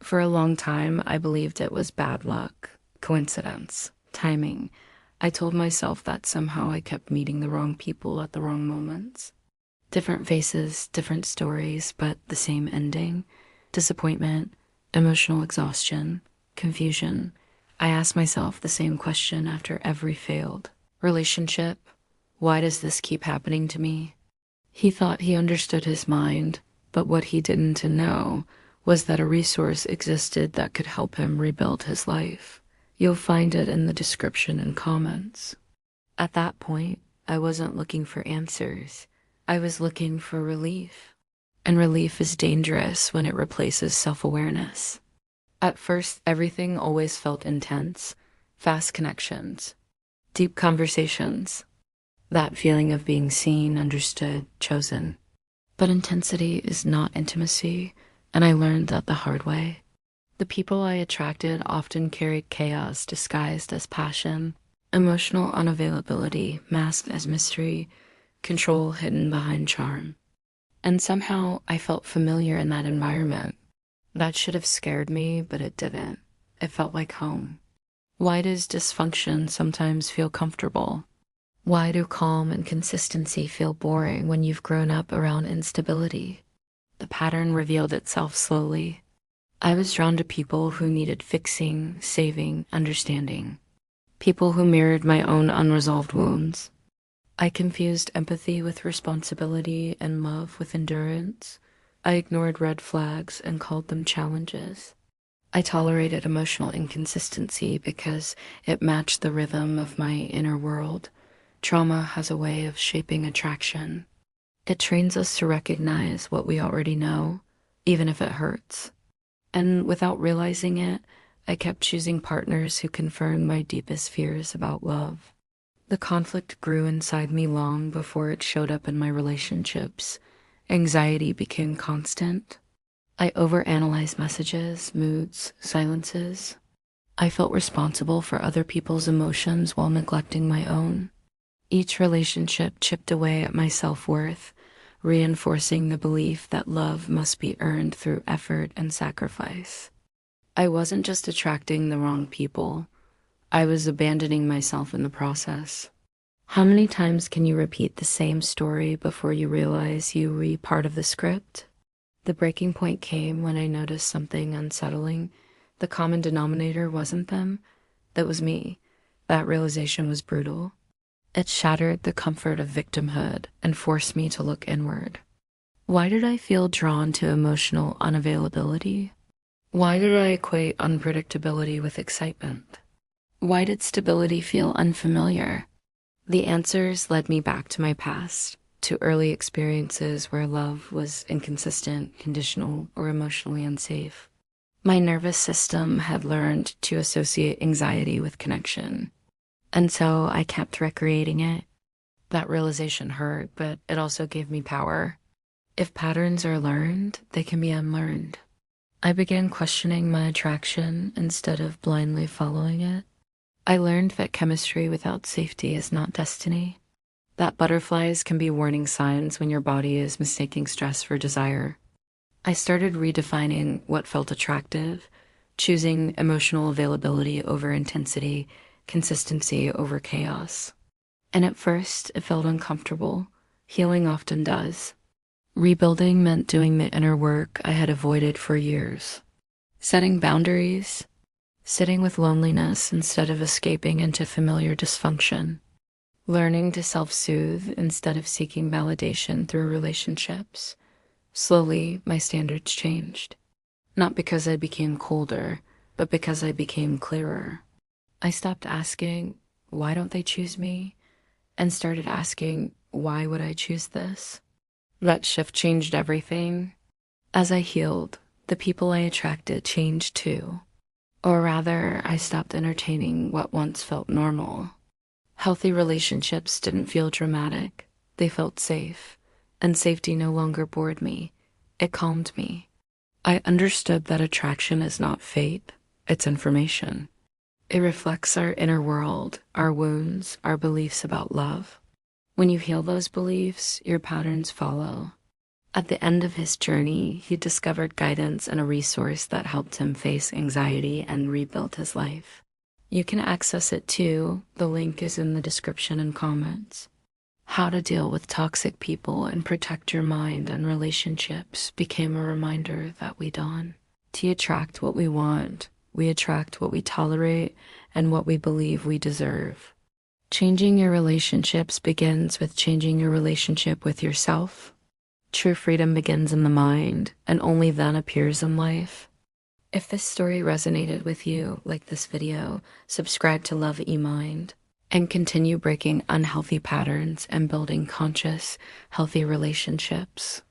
For a long time, I believed it was bad luck, coincidence, timing. I told myself that somehow I kept meeting the wrong people at the wrong moments. Different faces, different stories, but the same ending. Disappointment, emotional exhaustion, confusion. I asked myself the same question after every failed relationship. Why does this keep happening to me? He thought he understood his mind, but what he didn't know was that a resource existed that could help him rebuild his life. You'll find it in the description and comments. At that point, I wasn't looking for answers. I was looking for relief. And relief is dangerous when it replaces self-awareness. At first, everything always felt intense. Fast connections, deep conversations, that feeling of being seen, understood, chosen. But intensity is not intimacy, and I learned that the hard way. The people I attracted often carried chaos disguised as passion, emotional unavailability masked as mystery, control hidden behind charm. And somehow I felt familiar in that environment. That should have scared me, but it didn't. It felt like home. Why does dysfunction sometimes feel comfortable? Why do calm and consistency feel boring when you've grown up around instability? The pattern revealed itself slowly. I was drawn to people who needed fixing, saving, understanding. People who mirrored my own unresolved wounds. I confused empathy with responsibility and love with endurance. I ignored red flags and called them challenges. I tolerated emotional inconsistency because it matched the rhythm of my inner world. Trauma has a way of shaping attraction. It trains us to recognize what we already know, even if it hurts. And without realizing it, I kept choosing partners who confirmed my deepest fears about love. The conflict grew inside me long before it showed up in my relationships. Anxiety became constant. I overanalyzed messages, moods, silences. I felt responsible for other people's emotions while neglecting my own. Each relationship chipped away at my self-worth, reinforcing the belief that love must be earned through effort and sacrifice. I wasn't just attracting the wrong people. I was abandoning myself in the process. How many times can you repeat the same story before you realize you were part of the script? The breaking point came when I noticed something unsettling. The common denominator wasn't them. That was me. That realization was brutal. It shattered the comfort of victimhood and forced me to look inward. Why did I feel drawn to emotional unavailability? Why did I equate unpredictability with excitement? Why did stability feel unfamiliar? The answers led me back to my past, to early experiences where love was inconsistent, conditional, or emotionally unsafe. My nervous system had learned to associate anxiety with connection, and so I kept recreating it. That realization hurt, but it also gave me power. If patterns are learned, they can be unlearned. I began questioning my attraction instead of blindly following it. I learned that chemistry without safety is not destiny. That butterflies can be warning signs when your body is mistaking stress for desire. I started redefining what felt attractive, choosing emotional availability over intensity, consistency over chaos. And at first, it felt uncomfortable. Healing often does. Rebuilding meant doing the inner work I had avoided for years. Setting boundaries, sitting with loneliness instead of escaping into familiar dysfunction. Learning to self-soothe instead of seeking validation through relationships. Slowly, my standards changed. Not because I became colder, but because I became clearer. I stopped asking, why don't they choose me? And started asking, why would I choose this? That shift changed everything. As I healed, the people I attracted changed too. Or rather, I stopped entertaining what once felt normal. Healthy relationships didn't feel dramatic. They felt safe. And safety no longer bored me. It calmed me. I understood that attraction is not fate. It's information. It reflects our inner world, our wounds, our beliefs about love. When you heal those beliefs, your patterns follow. At the end of his journey, he discovered guidance and a resource that helped him face anxiety and rebuild his life. You can access it too. The link is in the description and comments. How to deal with toxic people and protect your mind and relationships became a reminder that we don. To attract what we want, we attract what we tolerate and what we believe we deserve. Changing your relationships begins with changing your relationship with yourself. True freedom begins in the mind and only then appears in life. If this story resonated with you, like this video, subscribe to Love eMind and continue breaking unhealthy patterns and building conscious, healthy relationships.